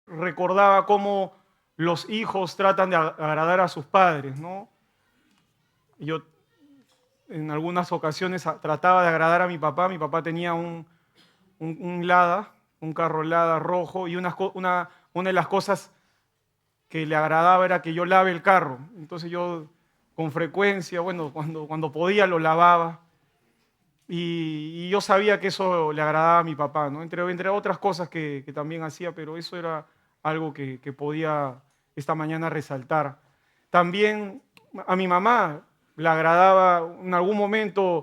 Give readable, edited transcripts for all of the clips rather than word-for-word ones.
recordaba cómo los hijos tratan de agradar a sus padres, ¿no? Yo en algunas ocasiones trataba de agradar a mi papá. Mi papá tenía un Lada, un carro Lada rojo, y una de las cosas que le agradaba era que yo lave el carro. Entonces yo con frecuencia, bueno, cuando podía lo lavaba. Y yo sabía que eso le agradaba a mi papá, ¿no? Entre otras cosas que también hacía, pero eso era algo que podía esta mañana resaltar. También a mi mamá le agradaba, en algún momento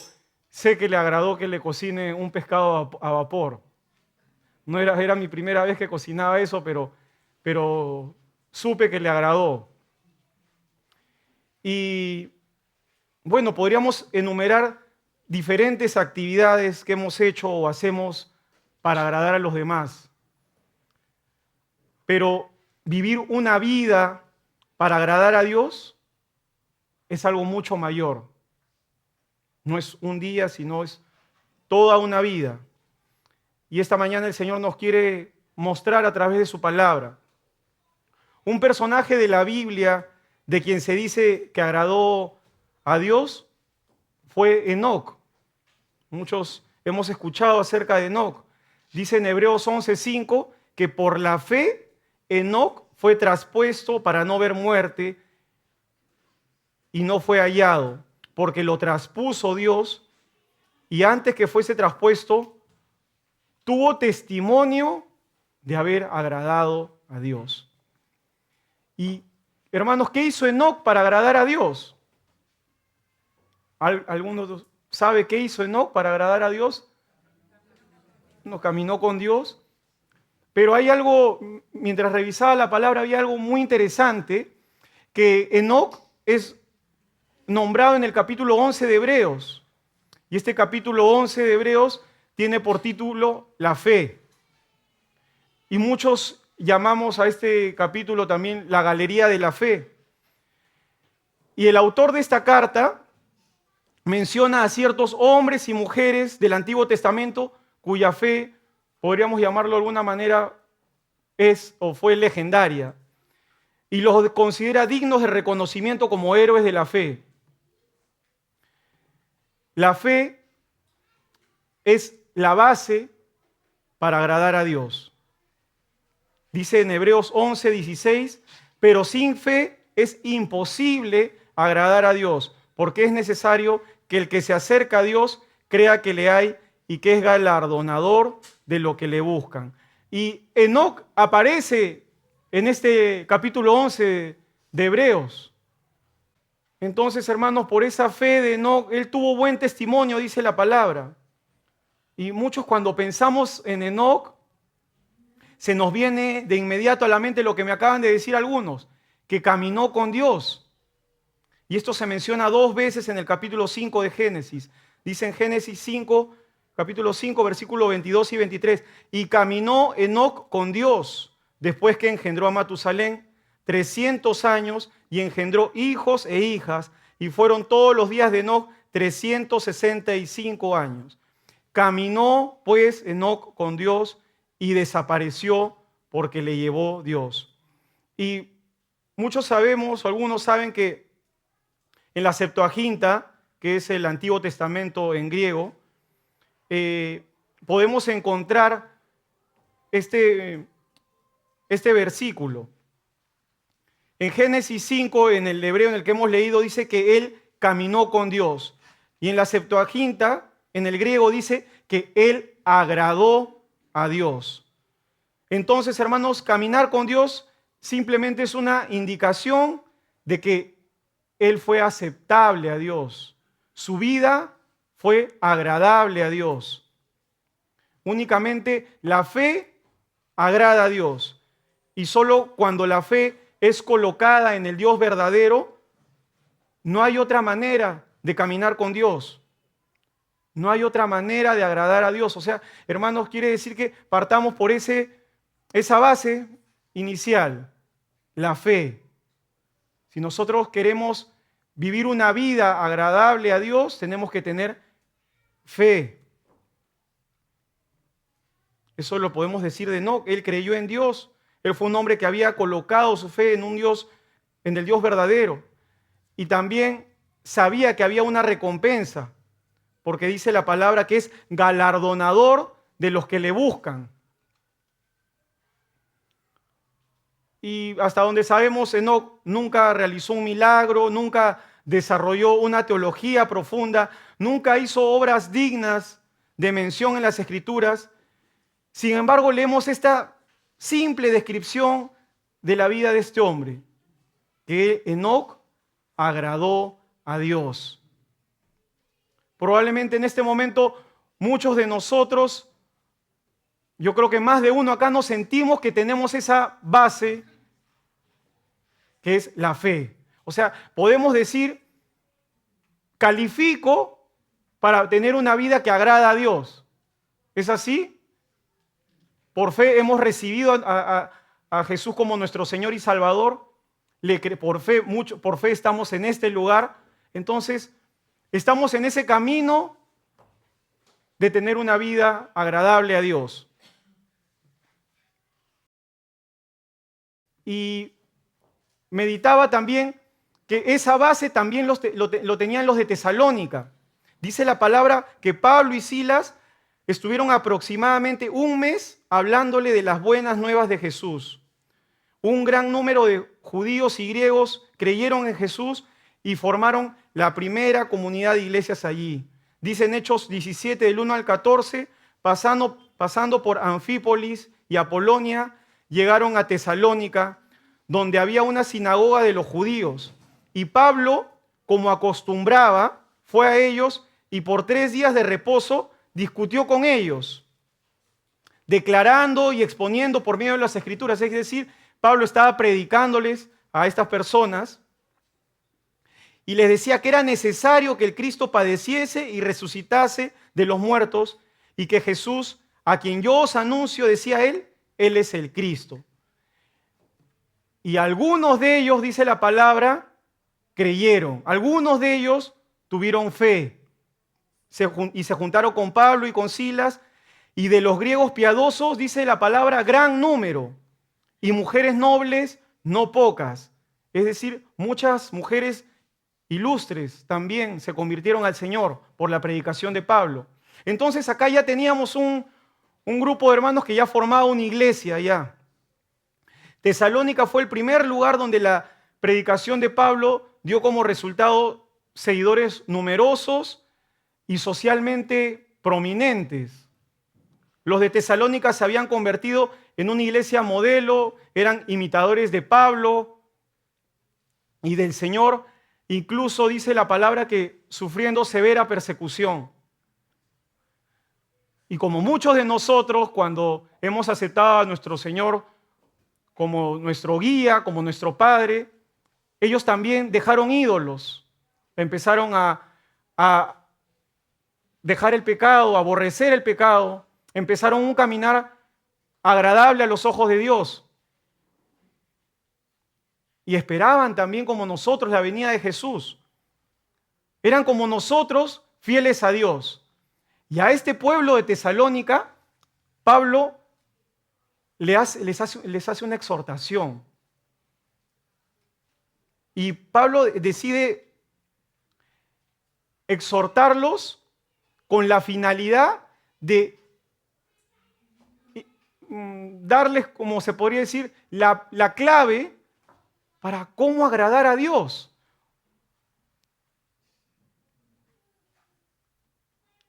sé que le agradó que le cocine un pescado a vapor. No era mi primera vez que cocinaba eso, pero supe que le agradó. Y bueno, podríamos enumerar diferentes actividades que hemos hecho o hacemos para agradar a los demás. Pero vivir una vida para agradar a Dios es algo mucho mayor. No es un día, sino es toda una vida. Y esta mañana el Señor nos quiere mostrar a través de su palabra. Un personaje de la Biblia de quien se dice que agradó a Dios fue Enoc. Muchos hemos escuchado acerca de Enoc. Dice en Hebreos 11:5 que por la fe Enoc fue traspuesto para no ver muerte y no fue hallado, porque lo traspuso Dios y antes que fuese traspuesto tuvo testimonio de haber agradado a Dios. Y hermanos, ¿qué hizo Enoc para agradar a Dios? ¿Alguno sabe qué hizo Enoc para agradar a Dios? No caminó con Dios. Pero hay algo, mientras revisaba la palabra, había algo muy interesante, que Enoc es nombrado en el capítulo 11 de Hebreos. Y este capítulo 11 de Hebreos tiene por título la fe. Y muchos llamamos a este capítulo también la galería de la fe. Y el autor de esta carta menciona a ciertos hombres y mujeres del Antiguo Testamento cuya fe, podríamos llamarlo de alguna manera, es o fue legendaria. Y los considera dignos de reconocimiento como héroes de la fe. La fe es la base para agradar a Dios. Dice en Hebreos 11:16, pero sin fe es imposible agradar a Dios, porque es necesario que el que se acerca a Dios crea que le hay y que es galardonador de lo que le buscan. Y Enoc aparece en este capítulo 11 de Hebreos. Entonces, hermanos, por esa fe de Enoc, él tuvo buen testimonio, dice la palabra. Y muchos cuando pensamos en Enoc, se nos viene de inmediato a la mente lo que me acaban de decir algunos, que caminó con Dios. Y esto se menciona 2 veces en el capítulo 5 de Génesis. Dice en Génesis 5, capítulo 5, versículos 22 y 23. Y caminó Enoc con Dios después que engendró a Matusalén 300 años y engendró hijos e hijas. Y fueron todos los días de Enoc 365 años. Caminó pues Enoc con Dios y desapareció porque le llevó Dios. Y muchos sabemos, o algunos saben que en la Septuaginta, que es el Antiguo Testamento en griego, podemos encontrar este versículo. En Génesis 5, en el hebreo en el que hemos leído, dice que él caminó con Dios. Y en la Septuaginta, en el griego, dice que él agradó a Dios. Entonces, hermanos, caminar con Dios simplemente es una indicación de que él fue aceptable a Dios. Su vida fue agradable a Dios. Únicamente la fe agrada a Dios. Y solo cuando la fe es colocada en el Dios verdadero, no hay otra manera de caminar con Dios. No hay otra manera de agradar a Dios. O sea, hermanos, quiere decir que partamos por esa base inicial, la fe. Si nosotros queremos vivir una vida agradable a Dios, tenemos que tener fe. Eso lo podemos decir de Enoc. Él creyó en Dios. Él fue un hombre que había colocado su fe en un Dios, en el Dios verdadero. Y también sabía que había una recompensa, porque dice la palabra que es galardonador de los que le buscan. Y hasta donde sabemos, Enoc nunca realizó un milagro, nunca desarrolló una teología profunda, nunca hizo obras dignas de mención en las Escrituras. Sin embargo, leemos esta simple descripción de la vida de este hombre, que Enoc agradó a Dios. Probablemente en este momento muchos de nosotros, yo creo que más de uno acá nos sentimos que tenemos esa base que es la fe. O sea, podemos decir, califico para tener una vida que agrada a Dios. ¿Es así? Por fe hemos recibido a Jesús como nuestro Señor y Salvador. Por fe estamos en este lugar. Entonces, estamos en ese camino de tener una vida agradable a Dios. Y meditaba también que esa base también lo tenían los de Tesalónica. Dice la palabra que Pablo y Silas estuvieron aproximadamente un mes hablándole de las buenas nuevas de Jesús. Un gran número de judíos y griegos creyeron en Jesús y formaron la primera comunidad de iglesias allí. Dice en Hechos 17, del 1 al 14, pasando por Anfípolis y Apolonia, llegaron a Tesalónica, donde había una sinagoga de los judíos. Y Pablo, como acostumbraba, fue a ellos y por 3 días de reposo discutió con ellos, declarando y exponiendo por medio de las Escrituras. Es decir, Pablo estaba predicándoles a estas personas y les decía que era necesario que el Cristo padeciese y resucitase de los muertos y que Jesús, a quien yo os anuncio, decía él es el Cristo. Y algunos de ellos, dice la palabra, creyeron. Algunos de ellos tuvieron fe y se juntaron con Pablo y con Silas. Y de los griegos piadosos, dice la palabra, gran número. Y mujeres nobles, no pocas. Es decir, muchas mujeres ilustres también se convirtieron al Señor por la predicación de Pablo. Entonces acá ya teníamos un grupo de hermanos que ya formaba una iglesia ya. Tesalónica fue el primer lugar donde la predicación de Pablo dio como resultado seguidores numerosos y socialmente prominentes. Los de Tesalónica se habían convertido en una iglesia modelo, eran imitadores de Pablo y del Señor. Incluso dice la palabra que sufriendo severa persecución. Y como muchos de nosotros, cuando hemos aceptado a nuestro Señor como nuestro guía, como nuestro Padre, ellos también dejaron ídolos, empezaron a dejar el pecado, a aborrecer el pecado, empezaron un caminar agradable a los ojos de Dios. Y esperaban también como nosotros la venida de Jesús. Eran como nosotros fieles a Dios. Y a este pueblo de Tesalónica, Pablo les hace una exhortación. Y Pablo decide exhortarlos con la finalidad de darles, como se podría decir, la clave para cómo agradar a Dios.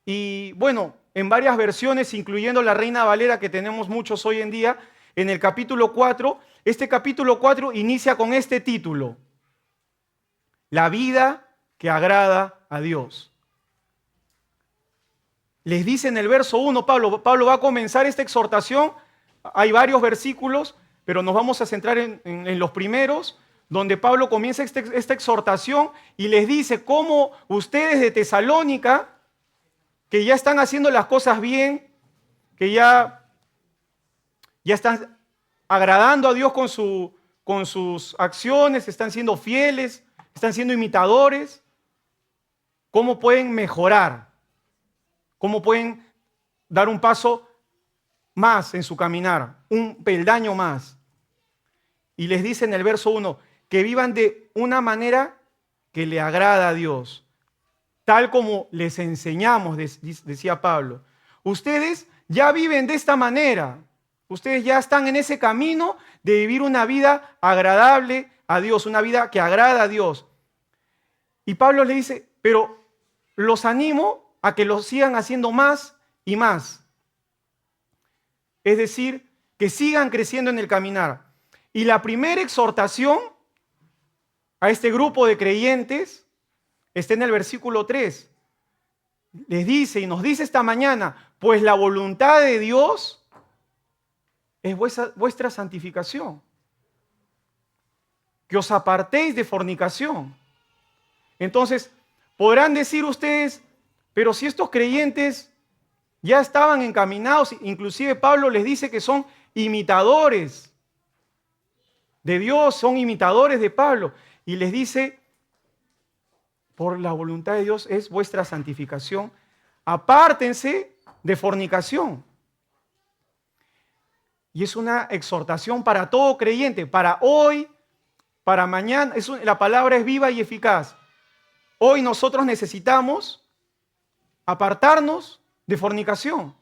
Y bueno, en varias versiones, incluyendo la Reina Valera que tenemos muchos hoy en día, en el capítulo 4, este capítulo 4 inicia con este título: La vida que agrada a Dios. Les dice en el verso 1, Pablo va a comenzar esta exhortación. Hay varios versículos, pero nos vamos a centrar en los primeros, donde Pablo comienza esta exhortación y les dice cómo ustedes de Tesalónica, que ya están haciendo las cosas bien, que ya están agradando a Dios con sus acciones, están siendo fieles, están siendo imitadores, cómo pueden mejorar, cómo pueden dar un paso más en su caminar, un peldaño más. Y les dice en el verso 1, que vivan de una manera que le agrada a Dios, tal como les enseñamos, decía Pablo. Ustedes ya viven de esta manera. Ustedes ya están en ese camino de vivir una vida agradable a Dios, una vida que agrada a Dios. Y Pablo le dice, pero los animo a que lo sigan haciendo más y más. Es decir, que sigan creciendo en el caminar. Y la primera exhortación a este grupo de creyentes está en el versículo 3. Les dice y nos dice esta mañana, pues la voluntad de Dios es vuestra santificación. Que os apartéis de fornicación. Entonces, podrán decir ustedes, pero si estos creyentes ya estaban encaminados, inclusive Pablo les dice que son imitadores de Dios, son imitadores de Pablo, y les dice, por la voluntad de Dios es vuestra santificación, apártense de fornicación. Y es una exhortación para todo creyente, para hoy, para mañana. La palabra es viva y eficaz. Hoy nosotros necesitamos apartarnos de fornicación,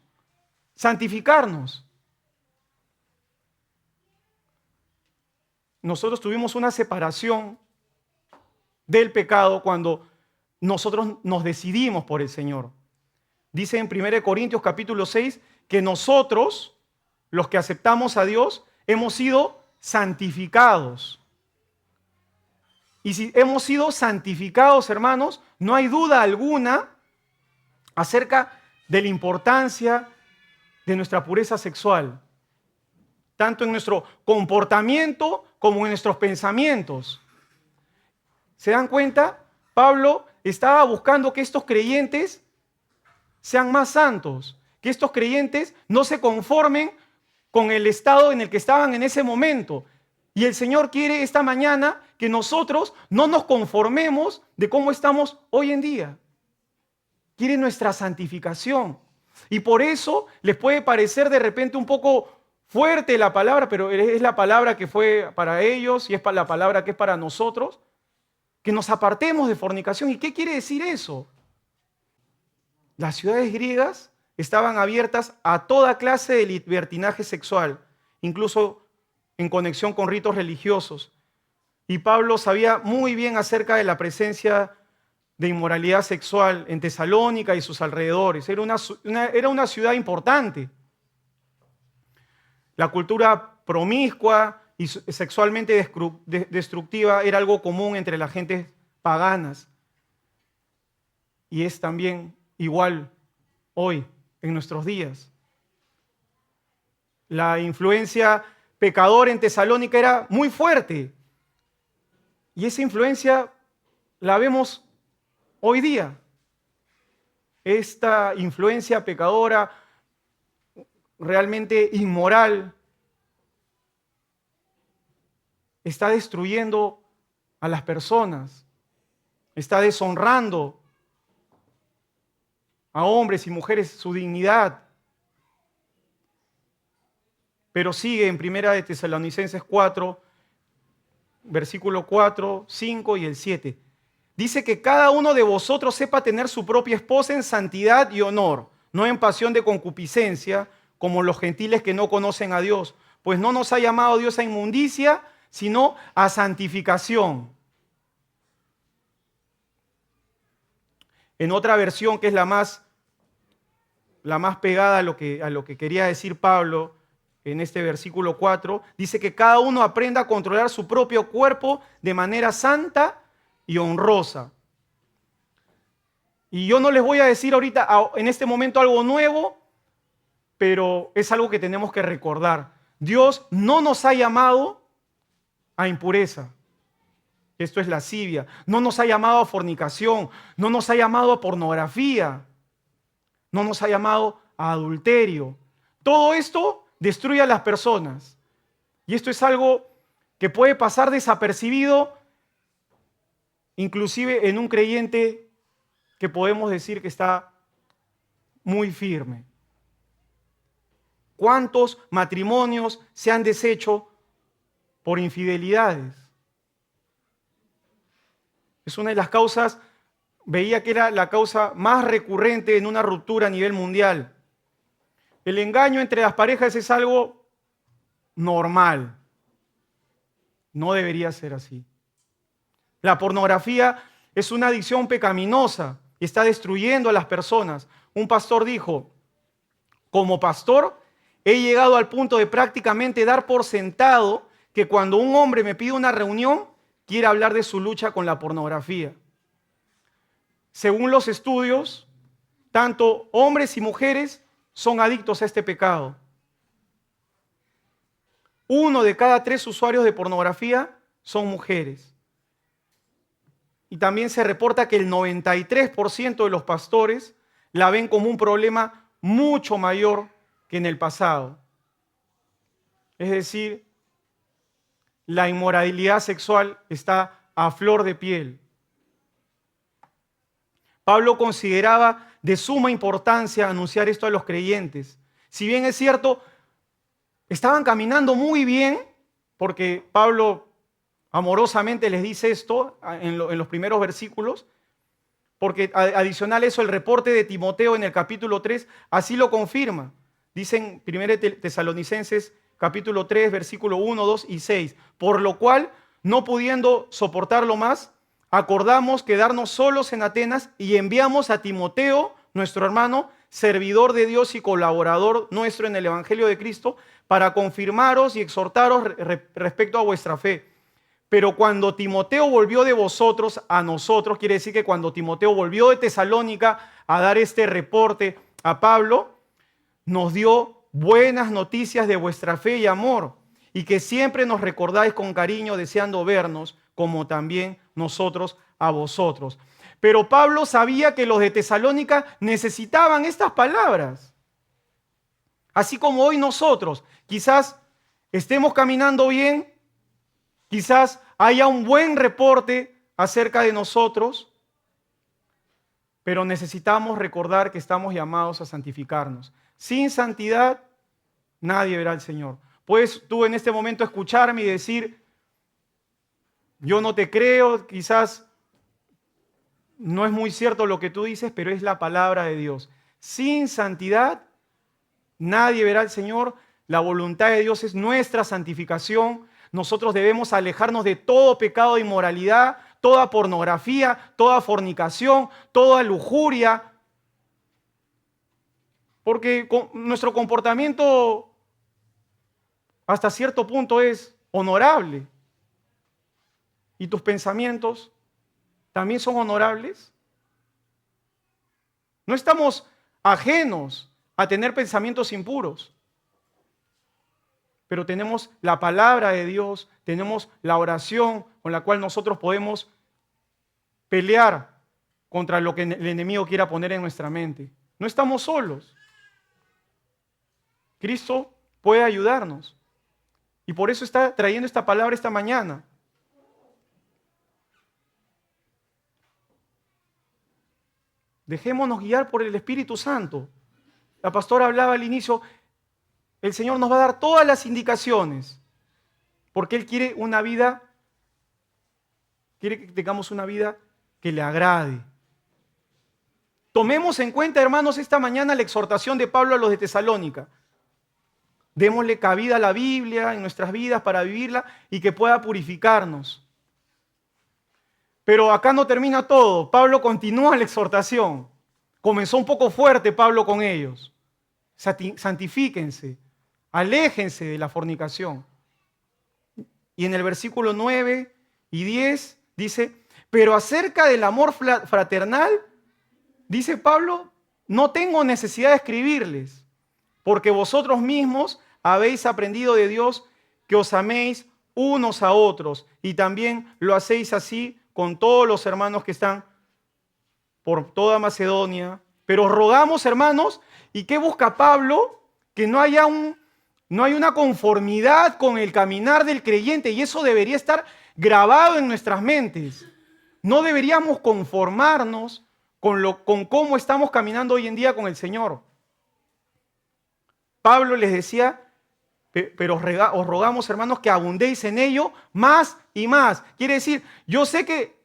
santificarnos. Nosotros tuvimos una separación del pecado cuando nosotros nos decidimos por el Señor. Dice en 1 Corintios capítulo 6 que nosotros, los que aceptamos a Dios, hemos sido santificados. Y si hemos sido santificados, hermanos, no hay duda alguna acerca de la importancia de nuestra pureza sexual, tanto en nuestro comportamiento como en nuestros pensamientos. ¿Se dan cuenta? Pablo estaba buscando que estos creyentes sean más santos, que estos creyentes no se conformen con el estado en el que estaban en ese momento. Y el Señor quiere esta mañana que nosotros no nos conformemos de cómo estamos hoy en día. Quiere nuestra santificación. Y por eso les puede parecer de repente un poco fuerte la palabra, pero es la palabra que fue para ellos y es la palabra que es para nosotros, que nos apartemos de fornicación. ¿Y qué quiere decir eso? Las ciudades griegas estaban abiertas a toda clase de libertinaje sexual, incluso en conexión con ritos religiosos. Y Pablo sabía muy bien acerca de la presencia de inmoralidad sexual en Tesalónica y sus alrededores. Era una ciudad importante. La cultura promiscua y sexualmente destructiva era algo común entre las gentes paganas. Y es también igual hoy, en nuestros días. La influencia pecadora en Tesalónica era muy fuerte. Y esa influencia la vemos hoy día. Esta influencia pecadora, realmente inmoral, está destruyendo a las personas, está deshonrando a hombres y mujeres su dignidad. Pero sigue en 1 de Tesalonicenses 4, versículo 4, 5 y el 7. Dice que cada uno de vosotros sepa tener su propia esposa en santidad y honor, no en pasión de concupiscencia, como los gentiles que no conocen a Dios, pues no nos ha llamado Dios a inmundicia, sino a santificación. En otra versión, que es la más pegada a lo que quería decir Pablo en este versículo 4, dice que cada uno aprenda a controlar su propio cuerpo de manera santa y honrosa. Y yo no les voy a decir ahorita, en este momento, algo nuevo, pero es algo que tenemos que recordar. Dios no nos ha llamado a impureza. Esto es lascivia. No nos ha llamado a fornicación. No nos ha llamado a pornografía. No nos ha llamado a adulterio. Todo esto destruye a las personas. Y esto es algo que puede pasar desapercibido, inclusive en un creyente que podemos decir que está muy firme. ¿Cuántos matrimonios se han deshecho por infidelidades. Es una de las causas, veía que era la causa más recurrente en una ruptura a nivel mundial. El engaño entre las parejas es algo normal. No debería ser así. La pornografía es una adicción pecaminosa y está destruyendo a las personas. Un pastor dijo, como pastor, he llegado al punto de prácticamente dar por sentado que cuando un hombre me pide una reunión, quiere hablar de su lucha con la pornografía. Según los estudios, tanto hombres y mujeres son adictos a este pecado. 1 de cada 3 usuarios de pornografía son mujeres. Y también se reporta que el 93% de los pastores la ven como un problema mucho mayor que en el pasado. Es decir, la inmoralidad sexual está a flor de piel. Pablo consideraba de suma importancia anunciar esto a los creyentes. Si bien es cierto, estaban caminando muy bien, porque Pablo amorosamente les dice esto en los primeros versículos, porque adicional a eso el reporte de Timoteo en el capítulo 3 así lo confirma. Dicen 1 Tesalonicenses capítulo 3, versículo 1, 2 y 6. Por lo cual, no pudiendo soportarlo más, acordamos quedarnos solos en Atenas y enviamos a Timoteo, nuestro hermano, servidor de Dios y colaborador nuestro en el Evangelio de Cristo, para confirmaros y exhortaros respecto a vuestra fe. Pero cuando Timoteo volvió de vosotros a nosotros, quiere decir que cuando Timoteo volvió de Tesalónica a dar este reporte a Pablo, nos dio buenas noticias de vuestra fe y amor, y que siempre nos recordáis con cariño, deseando vernos, como también nosotros a vosotros. Pero Pablo sabía que los de Tesalónica necesitaban estas palabras. Así como hoy nosotros, quizás estemos caminando bien, quizás haya un buen reporte acerca de nosotros, pero necesitamos recordar que estamos llamados a santificarnos. Sin santidad, nadie verá al Señor. Puedes tú en este momento escucharme y decir, yo no te creo, quizás no es muy cierto lo que tú dices, pero es la palabra de Dios. Sin santidad, nadie verá al Señor. La voluntad de Dios es nuestra santificación. Nosotros debemos alejarnos de todo pecado de inmoralidad, toda pornografía, toda fornicación, toda lujuria, porque nuestro comportamiento hasta cierto punto es honorable. ¿Y tus pensamientos también son honorables? No estamos ajenos a tener pensamientos impuros, pero tenemos la palabra de Dios, tenemos la oración con la cual nosotros podemos pelear contra lo que el enemigo quiera poner en nuestra mente. No estamos solos. Cristo puede ayudarnos. Y por eso está trayendo esta palabra esta mañana. Dejémonos guiar por el Espíritu Santo. La pastora hablaba al inicio, el Señor nos va a dar todas las indicaciones, porque Él quiere una vida, quiere que tengamos una vida que le agrade. Tomemos en cuenta, hermanos, esta mañana la exhortación de Pablo a los de Tesalónica. Démosle cabida a la Biblia en nuestras vidas para vivirla y que pueda purificarnos. Pero acá no termina todo. Pablo continúa la exhortación. Comenzó un poco fuerte Pablo con ellos. Santifíquense, aléjense de la fornicación. Y en el versículo 9 y 10 dice, pero acerca del amor fraternal, dice Pablo, no tengo necesidad de escribirles, porque vosotros mismos habéis aprendido de Dios que os améis unos a otros, y también lo hacéis así con todos los hermanos que están por toda Macedonia. Pero rogamos, hermanos, ¿y qué busca Pablo? Que no hay una conformidad con el caminar del creyente, y eso debería estar grabado en nuestras mentes. No deberíamos conformarnos con cómo estamos caminando hoy en día con el Señor. Pablo les decía, pero os rogamos, hermanos, que abundéis en ello más y más. Quiere decir, yo sé que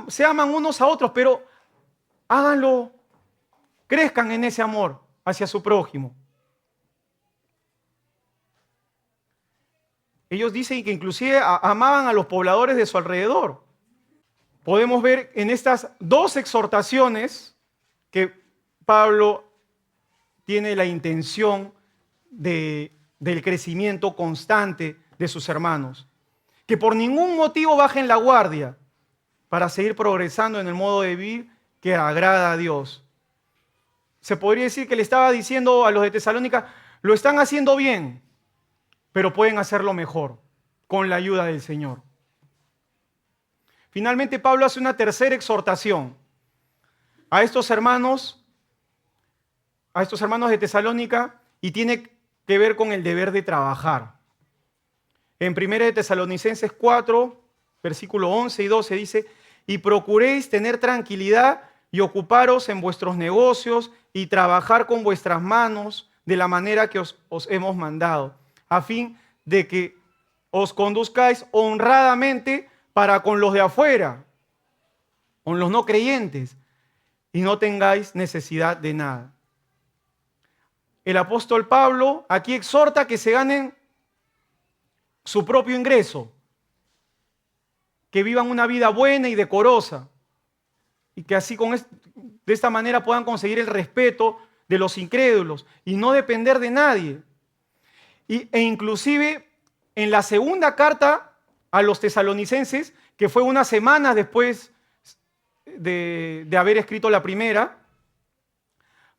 se aman unos a otros, pero háganlo, crezcan en ese amor hacia su prójimo. Ellos dicen que inclusive amaban a los pobladores de su alrededor. Podemos ver en estas dos exhortaciones que Pablo tiene la intención del crecimiento constante de sus hermanos. Que por ningún motivo bajen la guardia para seguir progresando en el modo de vivir que agrada a Dios. Se podría decir que le estaba diciendo a los de Tesalónica, lo están haciendo bien, pero pueden hacerlo mejor con la ayuda del Señor. Finalmente, Pablo hace una tercera exhortación a estos hermanos de Tesalónica, y tiene que ver con el deber de trabajar. En 1 de Tesalonicenses 4, versículo 11 y 12 dice, y procuréis tener tranquilidad y ocuparos en vuestros negocios y trabajar con vuestras manos de la manera que os hemos mandado, a fin de que os conduzcáis honradamente para con los de afuera, con los no creyentes, y no tengáis necesidad de nada. El apóstol Pablo aquí exhorta que se ganen su propio ingreso, que vivan una vida buena y decorosa, y que así de esta manera puedan conseguir el respeto de los incrédulos y no depender de nadie. E inclusive en la segunda carta a los tesalonicenses, que fue unas semanas después de haber escrito la primera,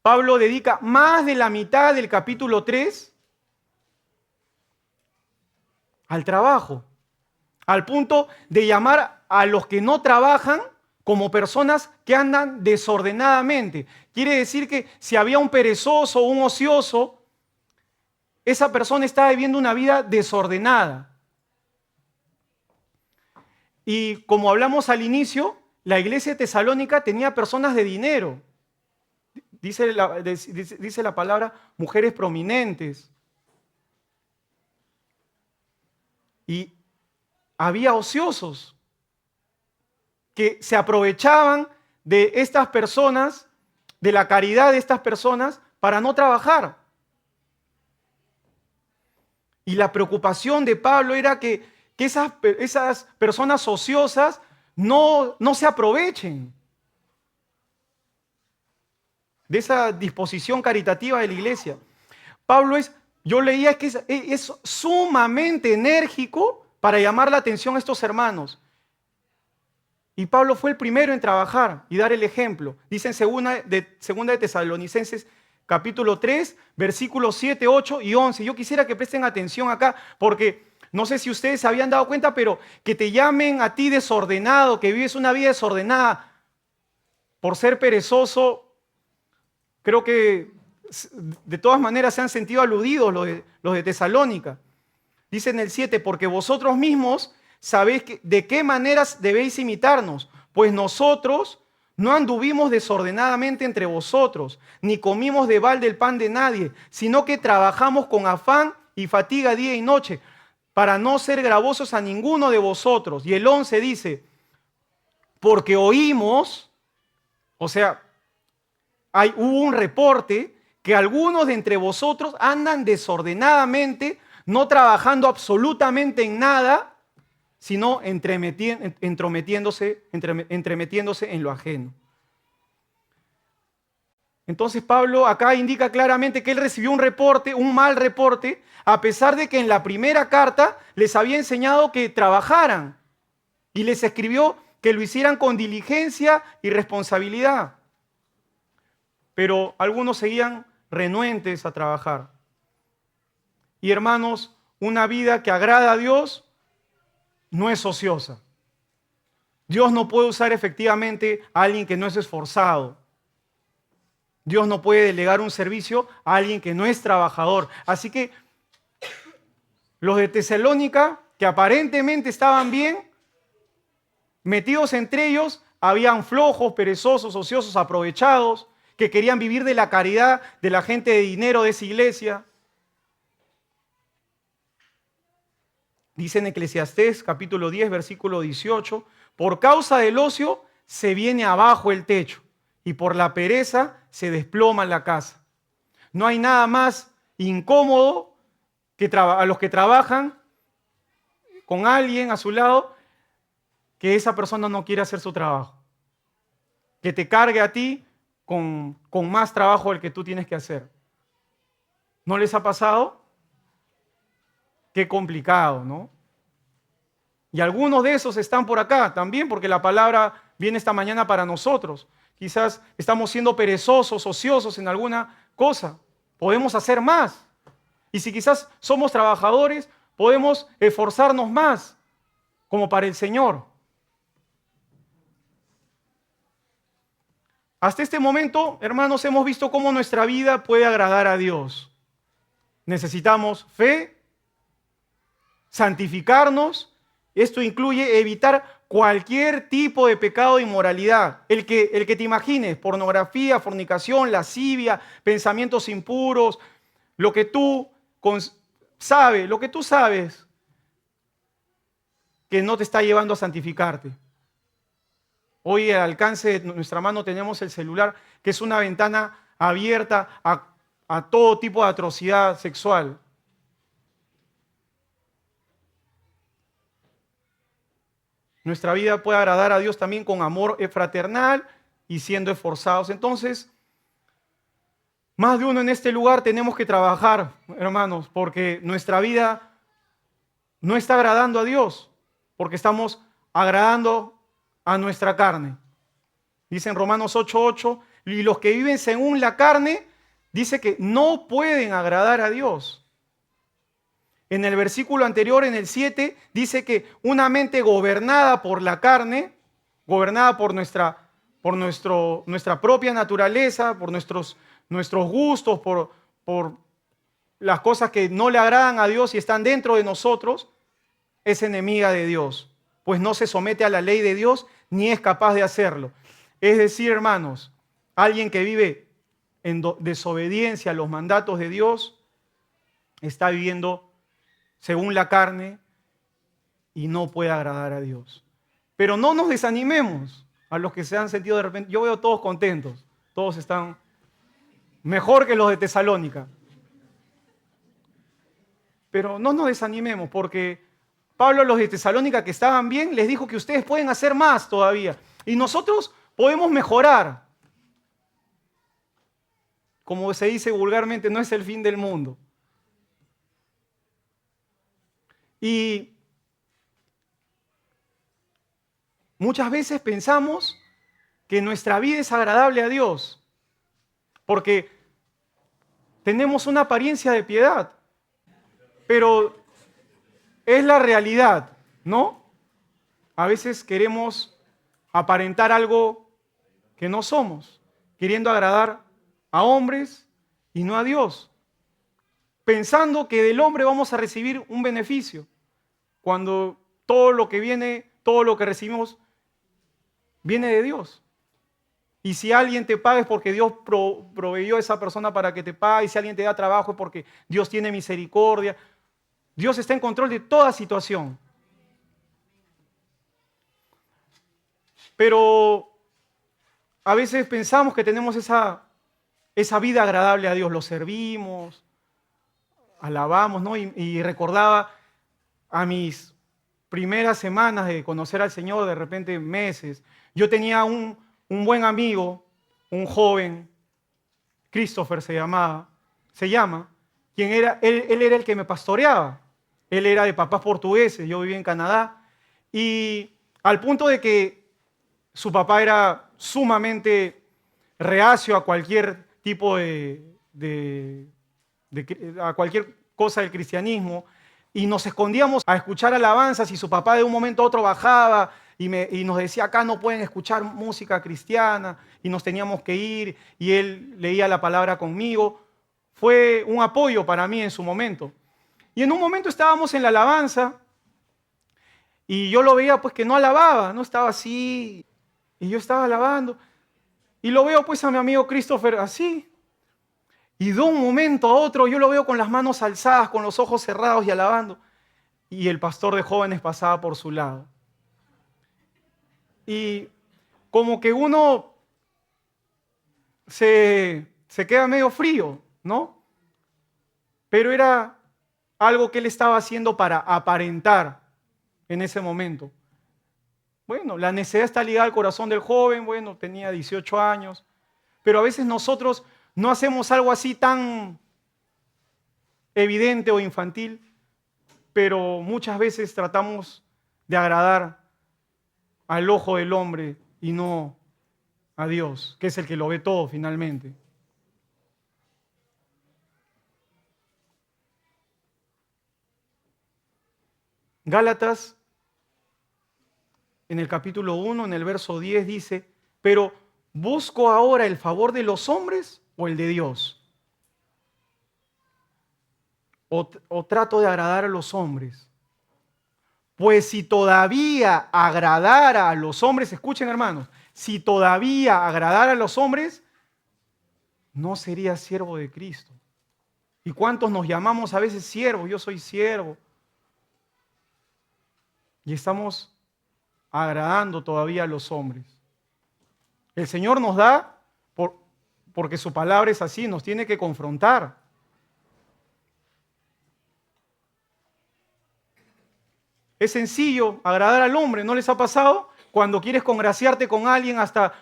Pablo dedica más de la mitad del capítulo 3 al trabajo, al punto de llamar a los que no trabajan como personas que andan desordenadamente. Quiere decir que si había un perezoso o un ocioso, esa persona está viviendo una vida desordenada. Y como hablamos al inicio, la iglesia de Tesalónica tenía personas de dinero. Dice la palabra mujeres prominentes. Y había ociosos que se aprovechaban de estas personas, de la caridad de estas personas, para no trabajar. Y la preocupación de Pablo era que esas personas ociosas no se aprovechen de esa disposición caritativa de la iglesia. Pablo yo leía que es sumamente enérgico para llamar la atención a estos hermanos. Y Pablo fue el primero en trabajar y dar el ejemplo. Dice en segunda de Tesalonicenses capítulo 3, versículos 7, 8 y 11. Yo quisiera que presten atención acá, porque no sé si ustedes se habían dado cuenta, pero que te llamen a ti desordenado, que vives una vida desordenada por ser perezoso, creo que de todas maneras se han sentido aludidos los de Tesalónica. Dice en el 7, porque vosotros mismos sabéis de qué maneras debéis imitarnos, pues nosotros no anduvimos desordenadamente entre vosotros, ni comimos de balde el pan de nadie, sino que trabajamos con afán y fatiga día y noche, para no ser gravosos a ninguno de vosotros. Y el 11 porque oímos, o sea, hubo un reporte que algunos de entre vosotros andan desordenadamente, no trabajando absolutamente en nada, sino entremetiéndose en lo ajeno. Entonces Pablo acá indica claramente que él recibió un mal reporte, a pesar de que en la primera carta les había enseñado que trabajaran y les escribió que lo hicieran con diligencia y responsabilidad. Pero algunos seguían renuentes a trabajar. Y hermanos, una vida que agrada a Dios no es ociosa. Dios no puede usar efectivamente a alguien que no es esforzado. Dios no puede delegar un servicio a alguien que no es trabajador. Así que los de Tesalónica, que aparentemente estaban bien, metidos entre ellos, habían flojos, perezosos, ociosos, aprovechados, que querían vivir de la caridad de la gente de dinero de esa iglesia. Dice en Eclesiastés capítulo 10, versículo 18, por causa del ocio se viene abajo el techo y por la pereza se desploma la casa. No hay nada más incómodo que a los que trabajan con alguien a su lado que esa persona no quiere hacer su trabajo. Que te cargue a ti con más trabajo del que tú tienes que hacer. ¿No les ha pasado? Qué complicado, ¿no? Y algunos de esos están por acá también porque la palabra viene esta mañana para nosotros. Quizás estamos siendo perezosos, ociosos en alguna cosa. Podemos hacer más. Y si quizás somos trabajadores, podemos esforzarnos más como para el Señor. Hasta este momento, hermanos, hemos visto cómo nuestra vida puede agradar a Dios. Necesitamos fe, santificarnos. Esto incluye evitar cualquier tipo de pecado de inmoralidad. El que te imagines, pornografía, fornicación, lascivia, pensamientos impuros, lo que tú sabes que no te está llevando a santificarte. Hoy al alcance de nuestra mano tenemos el celular, que es una ventana abierta a todo tipo de atrocidad sexual. Nuestra vida puede agradar a Dios también con amor fraternal y siendo esforzados. Entonces, más de uno en este lugar tenemos que trabajar, hermanos, porque nuestra vida no está agradando a Dios, porque estamos agradando a nuestra carne. Dice en Romanos 8:8, y los que viven según la carne, dice que no pueden agradar a Dios. En el versículo anterior, en el 7, dice que una mente gobernada por la carne, gobernada por nuestra propia naturaleza, por nuestros gustos, por las cosas que no le agradan a Dios y están dentro de nosotros, es enemiga de Dios, pues no se somete a la ley de Dios ni es capaz de hacerlo. Es decir, hermanos, alguien que vive en desobediencia a los mandatos de Dios está viviendo según la carne y no puede agradar a Dios. Pero no nos desanimemos a los que se han sentido de repente. Yo veo todos contentos, todos están mejor que los de Tesalónica. Pero no nos desanimemos porque Pablo a los de Tesalónica que estaban bien les dijo que ustedes pueden hacer más todavía y nosotros podemos mejorar. Como se dice vulgarmente, no es el fin del mundo. Y muchas veces pensamos que nuestra vida es agradable a Dios porque tenemos una apariencia de piedad, pero es la realidad, ¿no? A veces queremos aparentar algo que no somos, queriendo agradar a hombres y no a Dios, pensando que del hombre vamos a recibir un beneficio, cuando todo lo que viene, todo lo que recibimos, viene de Dios. Y si alguien te paga es porque Dios proveyó a esa persona para que te pague, y si alguien te da trabajo es porque Dios tiene misericordia. Dios está en control de toda situación. Pero a veces pensamos que tenemos esa vida agradable a Dios, lo servimos, alabamos, ¿no? Y recordaba a mis primeras semanas de conocer al Señor, de repente meses. Yo tenía un buen amigo, un joven, Christopher se llama, quien era, él era el que me pastoreaba. Él era de papás portugueses, yo vivía en Canadá, y al punto de que su papá era sumamente reacio a cualquier tipo a cualquier cosa del cristianismo, y nos escondíamos a escuchar alabanzas y su papá de un momento a otro bajaba y nos decía, acá no pueden escuchar música cristiana, y nos teníamos que ir, y él leía la palabra conmigo. Fue un apoyo para mí en su momento. Y en un momento estábamos en la alabanza y yo lo veía pues que no alababa, no estaba así, y yo estaba alabando. Y lo veo pues a mi amigo Christopher así. Y de un momento a otro yo lo veo con las manos alzadas, con los ojos cerrados y alabando. y el pastor de jóvenes pasaba por su lado. Y como que uno se queda medio frío, ¿no? Pero era algo que él estaba haciendo para aparentar en ese momento. Bueno, la necesidad está ligada al corazón del joven, bueno, tenía 18 años, pero a veces nosotros no hacemos algo así tan evidente o infantil, pero muchas veces tratamos de agradar al ojo del hombre y no a Dios, que es el que lo ve todo finalmente. Gálatas, en el capítulo 1, en el verso 10 dice, pero ¿busco ahora el favor de los hombres o el de Dios? O trato de agradar a los hombres. Pues si todavía agradara a los hombres, escuchen hermanos, si todavía agradara a los hombres, no sería siervo de Cristo. ¿Y cuántos nos llamamos a veces siervos? Yo soy siervo. Y estamos agradando todavía a los hombres. El Señor nos da, porque su palabra es así, nos tiene que confrontar. Es sencillo agradar al hombre, ¿no les ha pasado? Cuando quieres congraciarte con alguien, hasta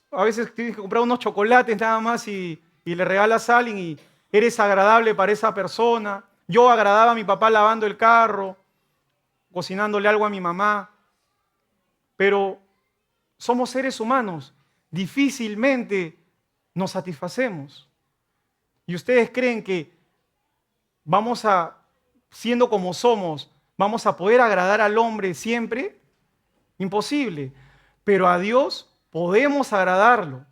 a veces tienes que comprar unos chocolates nada más y le regalas a alguien y eres agradable para esa persona. Yo agradaba a mi papá lavando el carro, cocinándole algo a mi mamá, pero somos seres humanos, difícilmente nos satisfacemos. ¿Y ustedes creen que siendo como somos, vamos a poder agradar al hombre siempre? Imposible. Pero a Dios podemos agradarlo.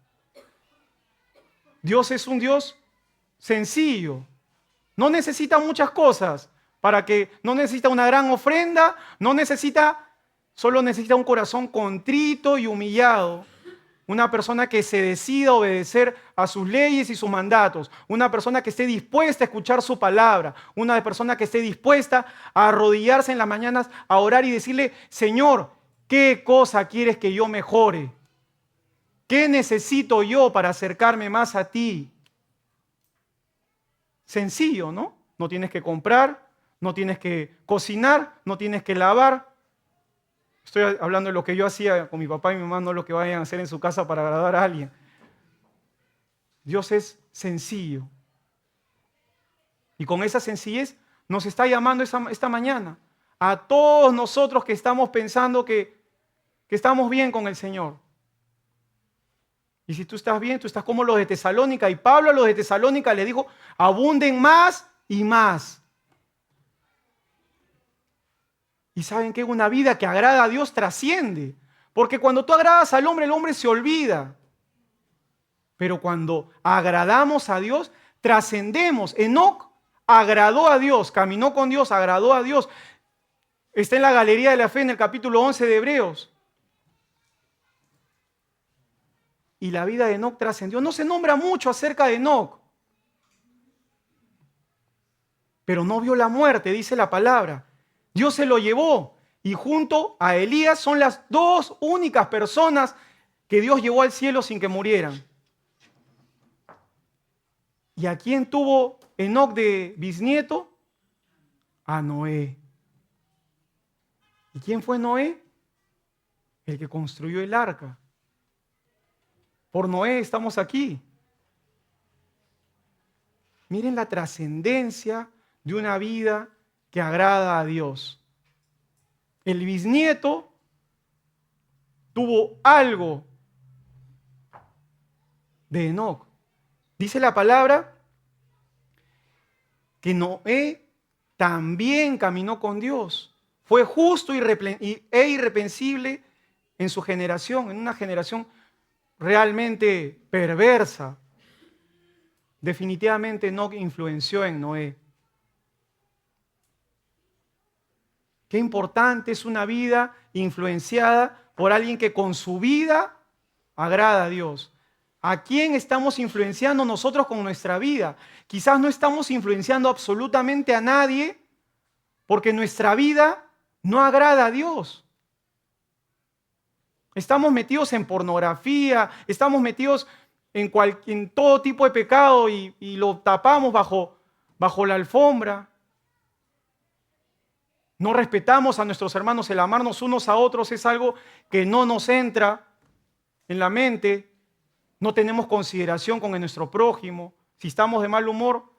Dios es un Dios sencillo. No necesita muchas cosas no necesita una gran ofrenda, solo necesita un corazón contrito y humillado. Una persona que se decida a obedecer a sus leyes y sus mandatos. Una persona que esté dispuesta a escuchar su palabra. Una persona que esté dispuesta a arrodillarse en las mañanas a orar y decirle, Señor, ¿qué cosa quieres que yo mejore? ¿Qué necesito yo para acercarme más a ti? Sencillo, ¿no? No tienes que comprar, no tienes que cocinar, no tienes que lavar. Estoy hablando de lo que yo hacía con mi papá y mi mamá, no lo que vayan a hacer en su casa para agradar a alguien. Dios es sencillo. Y con esa sencillez nos está llamando esta mañana a todos nosotros que estamos pensando que estamos bien con el Señor. Y si tú estás bien, tú estás como los de Tesalónica. Y Pablo a los de Tesalónica le dijo, abunden más y más. Y saben que una vida que agrada a Dios trasciende. Porque cuando tú agradas al hombre, el hombre se olvida. Pero cuando agradamos a Dios, trascendemos. Enoc agradó a Dios, caminó con Dios, agradó a Dios. Está en la Galería de la Fe en el capítulo 11 de Hebreos. Y la vida de Enoc trascendió. No se nombra mucho acerca de Enoc. Pero no vio la muerte, dice la palabra. Dios se lo llevó. Y junto a Elías son las dos únicas personas que Dios llevó al cielo sin que murieran. ¿Y a quién tuvo Enoc de bisnieto? A Noé. ¿Y quién fue Noé? El que construyó el arca. Por Noé estamos aquí. Miren la trascendencia de una vida que agrada a Dios. El bisnieto tuvo algo de Enoc. Dice la palabra que Noé también caminó con Dios. Fue justo e irreprensible en su generación, en una generación realmente perversa. Definitivamente Enoc influenció en Noé. Qué importante es una vida influenciada por alguien que con su vida agrada a Dios. ¿A quién estamos influenciando nosotros con nuestra vida? Quizás no estamos influenciando absolutamente a nadie porque nuestra vida no agrada a Dios. Estamos metidos en pornografía, estamos metidos en todo tipo de pecado y lo tapamos bajo la alfombra. No respetamos a nuestros hermanos. El amarnos unos a otros es algo que no nos entra en la mente. No tenemos consideración con nuestro prójimo. Si estamos de mal humor,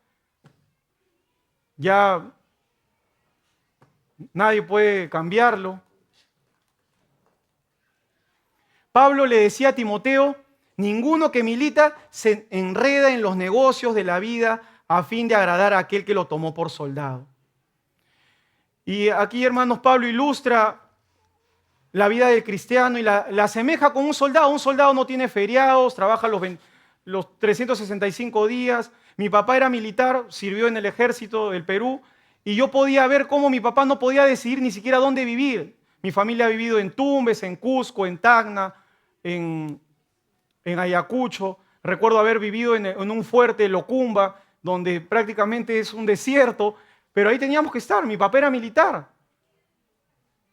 ya nadie puede cambiarlo. Pablo le decía a Timoteo: ninguno que milita se enreda en los negocios de la vida a fin de agradar a aquel que lo tomó por soldado. Y aquí, hermanos, Pablo ilustra la vida del cristiano y la asemeja con un soldado. Un soldado no tiene feriados, trabaja los 365 días. Mi papá era militar, sirvió en el ejército del Perú, y yo podía ver cómo mi papá no podía decidir ni siquiera dónde vivir. Mi familia ha vivido en Tumbes, en Cusco, en Tacna, en Ayacucho. Recuerdo haber vivido en un fuerte, Locumba, donde prácticamente es un desierto, pero ahí teníamos que estar. Mi papá era militar.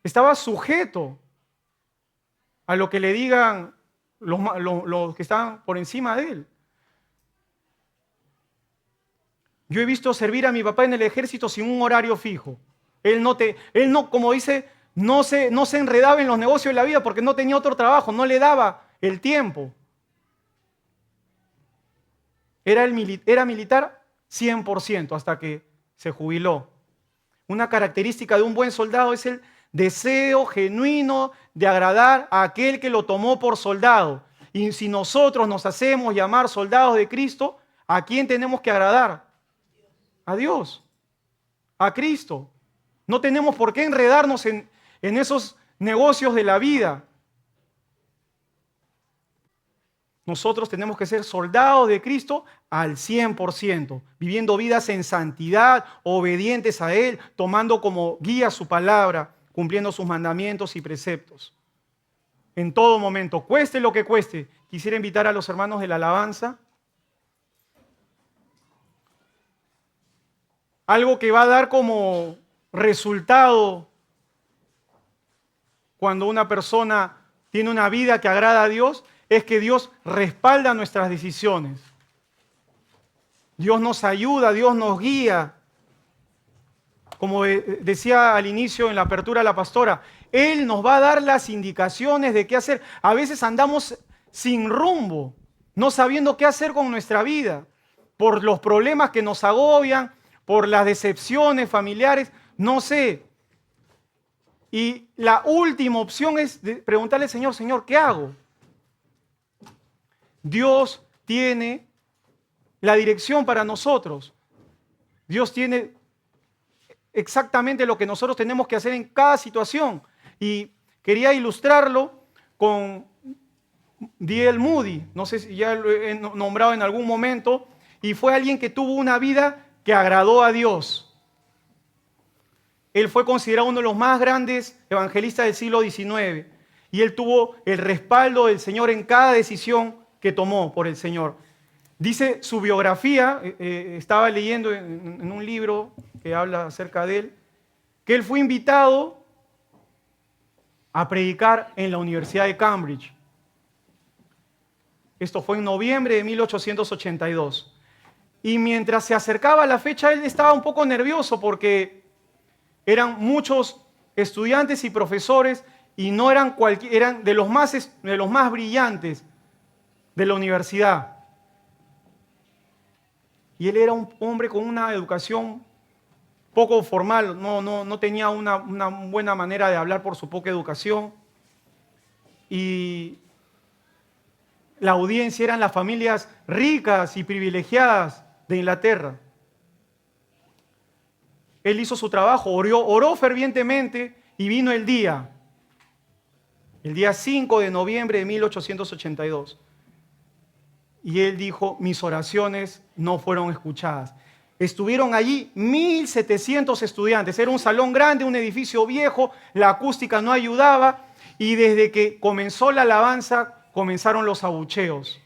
Estaba sujeto a lo que le digan los que estaban por encima de él. Yo he visto servir a mi papá en el ejército sin un horario fijo. Él no, como dice, no se enredaba en los negocios de la vida porque no tenía otro trabajo, no le daba el tiempo. Era militar 100% hasta que se jubiló. Una característica de un buen soldado es el deseo genuino de agradar a aquel que lo tomó por soldado. Y si nosotros nos hacemos llamar soldados de Cristo, ¿a quién tenemos que agradar? A Dios, a Cristo. No tenemos por qué enredarnos en esos negocios de la vida. Nosotros tenemos que ser soldados de Cristo al 100%, viviendo vidas en santidad, obedientes a Él, tomando como guía su palabra, cumpliendo sus mandamientos y preceptos. En todo momento, cueste lo que cueste. Quisiera invitar a los hermanos de la alabanza. Algo que va a dar como resultado cuando una persona tiene una vida que agrada a Dios es que Dios respalda nuestras decisiones. Dios nos ayuda, Dios nos guía. Como decía al inicio en la apertura la pastora, Él nos va a dar las indicaciones de qué hacer. A veces andamos sin rumbo, no sabiendo qué hacer con nuestra vida, por los problemas que nos agobian, por las decepciones familiares, no sé. Y la última opción es preguntarle al Señor: Señor, ¿qué hago? Dios tiene la dirección para nosotros. Dios tiene exactamente lo que nosotros tenemos que hacer en cada situación. Y quería ilustrarlo con D.L. Moody. No sé si ya lo he nombrado en algún momento. Y fue alguien que tuvo una vida que agradó a Dios. Él fue considerado uno de los más grandes evangelistas del siglo XIX. Y él tuvo el respaldo del Señor en cada decisión que tomó por el Señor. Dice su biografía, estaba leyendo en un libro que habla acerca de él, que él fue invitado a predicar en la Universidad de Cambridge. Esto fue en noviembre de 1882. Y mientras se acercaba la fecha, él estaba un poco nervioso porque eran muchos estudiantes y profesores y no eran eran de los más brillantes de la universidad. Y él era un hombre con una educación poco formal, no tenía una buena manera de hablar por su poca educación. Y la audiencia eran las familias ricas y privilegiadas de Inglaterra. Él hizo su trabajo, oró fervientemente y vino el día 5 de noviembre de 1882. Y él dijo: mis oraciones no fueron escuchadas. Estuvieron allí 1.700 estudiantes. Era un salón grande, un edificio viejo, la acústica no ayudaba y desde que comenzó la alabanza comenzaron los abucheos.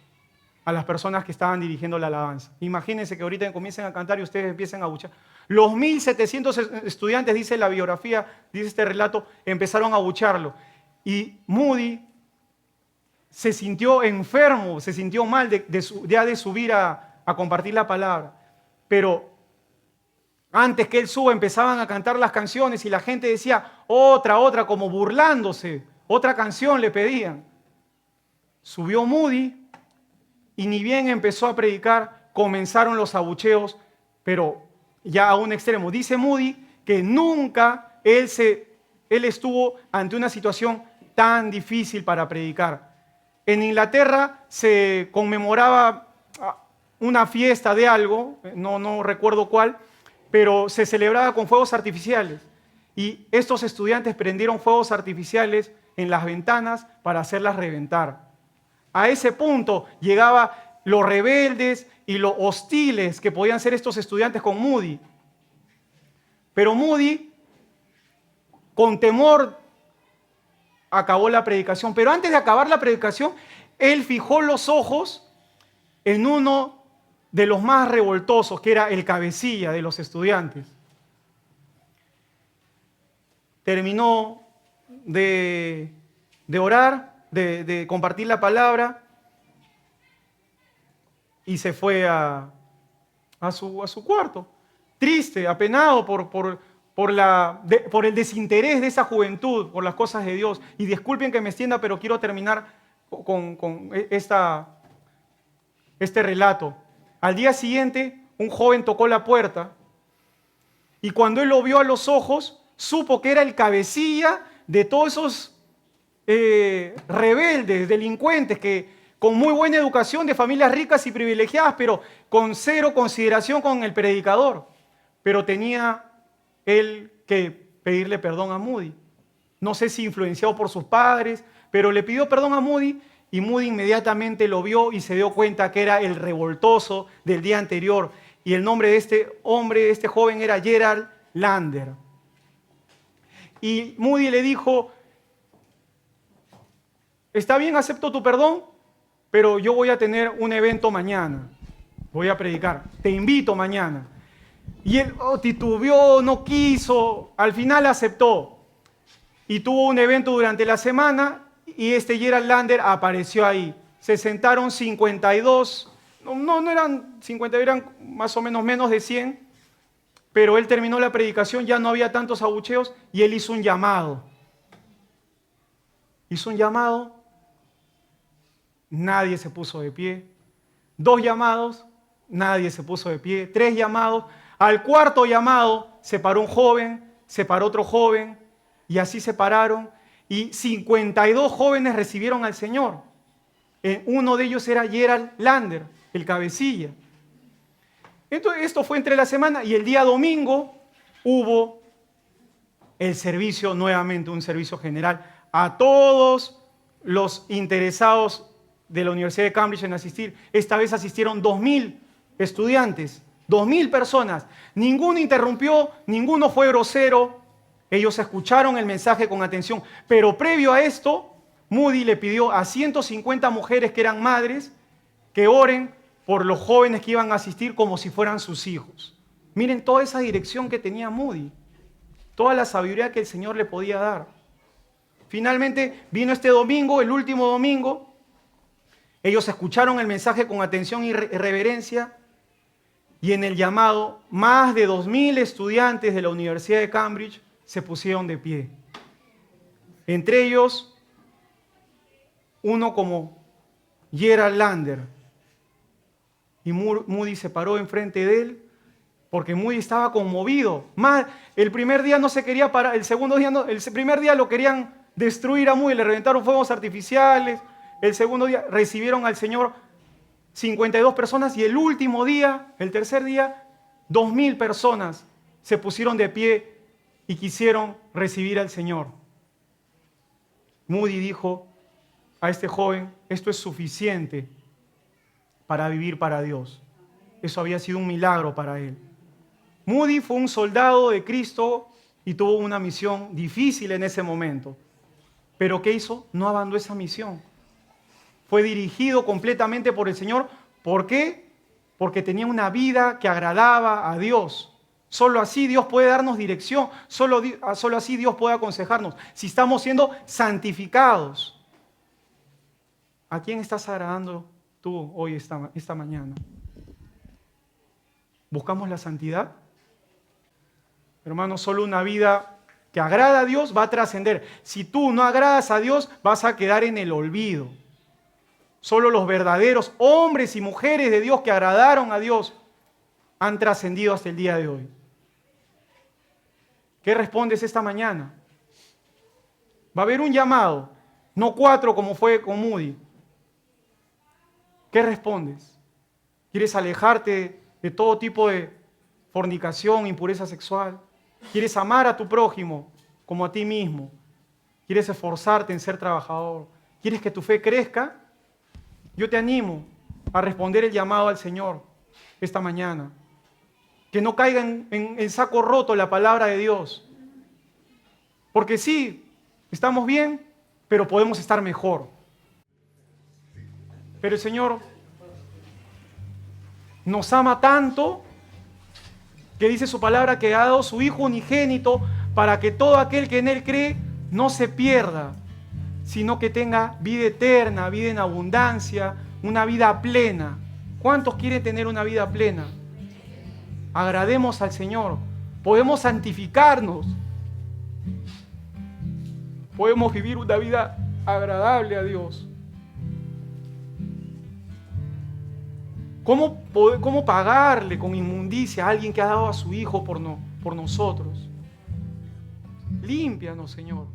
a las personas que estaban dirigiendo la alabanza. Imagínense que ahorita comiencen a cantar y ustedes empiecen a abuchear. Los 1700 estudiantes, dice la biografía, dice este relato, empezaron a abuchearlo. Y Moody se sintió enfermo, se sintió mal de subir a compartir la palabra. Pero antes que él suba empezaban a cantar las canciones y la gente decía otra, como burlándose. Otra canción le pedían. Subió Moody y ni bien empezó a predicar, comenzaron los abucheos, pero ya a un extremo. Dice Moody que nunca él estuvo ante una situación tan difícil para predicar. En Inglaterra se conmemoraba una fiesta de algo, no recuerdo cuál, pero se celebraba con fuegos artificiales. Y estos estudiantes prendieron fuegos artificiales en las ventanas para hacerlas reventar. A ese punto llegaban los rebeldes y los hostiles que podían ser estos estudiantes con Moody. Pero Moody, con temor, acabó la predicación. Pero antes de acabar la predicación, él fijó los ojos en uno de los más revoltosos, que era el cabecilla de los estudiantes. Terminó de orar, de compartir la palabra y se fue a su cuarto, triste, apenado por el desinterés de esa juventud, por las cosas de Dios. Y disculpen que me extienda, pero quiero terminar con este relato. Al día siguiente, un joven tocó la puerta y cuando él lo vio a los ojos, supo que era el cabecilla de todos esos rebeldes, delincuentes, que con muy buena educación, de familias ricas y privilegiadas, pero con cero consideración con el predicador. Pero tenía él que pedirle perdón a Moody. No sé si influenciado por sus padres, pero le pidió perdón a Moody y Moody inmediatamente lo vio y se dio cuenta que era el revoltoso del día anterior. Y el nombre de este hombre, de este joven, era Gerald Lander. Y Moody le dijo: está bien, acepto tu perdón, pero yo voy a tener un evento mañana. Voy a predicar. Te invito mañana. Y él titubeó, no quiso, al final aceptó. Y tuvo un evento durante la semana y este Gerald Lander apareció ahí. Se sentaron 52, no eran 50, eran más o menos de 100, pero él terminó la predicación, ya no había tantos abucheos y él hizo un llamado. Hizo un llamado, nadie se puso de pie. 2 llamados, nadie se puso de pie. 3 llamados. Al cuarto llamado se paró un joven, se paró otro joven y así se pararon y 52 jóvenes recibieron al Señor. Uno de ellos era Gerald Lander, el cabecilla. Entonces, esto fue entre la semana y el día domingo hubo el servicio nuevamente, un servicio general a todos los interesados de la Universidad de Cambridge en asistir. Esta vez asistieron 2000 estudiantes. 2000 personas, ninguno interrumpió, ninguno fue grosero, ellos escucharon el mensaje con atención, pero previo a esto, Moody le pidió a 150 mujeres que eran madres que oren por los jóvenes que iban a asistir como si fueran sus hijos. Miren toda esa dirección que tenía Moody, toda la sabiduría que el Señor le podía dar. Finalmente vino este domingo, el último domingo, ellos escucharon el mensaje con atención y reverencia. Y en el llamado, más de 2000 estudiantes de la Universidad de Cambridge se pusieron de pie. Entre ellos, uno como Gerald Lander. Y Moody se paró enfrente de él porque Moody estaba conmovido. El primer día no se quería parar, el segundo día no, el primer día lo querían destruir a Moody, le reventaron fuegos artificiales. El segundo día recibieron al Señor 52 personas y el último día, el tercer día, 2000 personas se pusieron de pie y quisieron recibir al Señor. Moody dijo a este joven: esto es suficiente para vivir para Dios. Eso había sido un milagro para él. Moody fue un soldado de Cristo y tuvo una misión difícil en ese momento. Pero ¿qué hizo? No abandonó esa misión. fue dirigido completamente por el Señor. ¿Por qué? Porque tenía una vida que agradaba a Dios. Solo así Dios puede darnos dirección, solo así Dios puede aconsejarnos. Si estamos siendo santificados, ¿a quién estás agradando tú hoy, esta mañana? ¿Buscamos la santidad? Hermano, solo una vida que agrada a Dios va a trascender. Si tú no agradas a Dios, vas a quedar en el olvido. Solo los verdaderos hombres y mujeres de Dios que agradaron a Dios han trascendido hasta el día de hoy. ¿Qué respondes esta mañana? Va a haber un llamado, no 4 como fue con Moody. ¿Qué respondes? ¿Quieres alejarte de todo tipo de fornicación, impureza sexual? ¿Quieres amar a tu prójimo como a ti mismo? ¿Quieres esforzarte en ser trabajador? ¿Quieres que tu fe crezca? Yo te animo a responder el llamado al Señor esta mañana. Que no caiga en saco roto la palabra de Dios. Porque sí, estamos bien, pero podemos estar mejor. Pero el Señor nos ama tanto que dice su palabra que ha dado su Hijo unigénito para que todo aquel que en Él cree no se pierda, sino que tenga vida eterna, vida en abundancia, una vida plena. ¿Cuántos quieren tener una vida plena? Agrademos al Señor. Podemos santificarnos. Podemos vivir una vida agradable a Dios. ¿Cómo pagarle con inmundicia a alguien que ha dado a su Hijo por nosotros? Límpianos, Señor.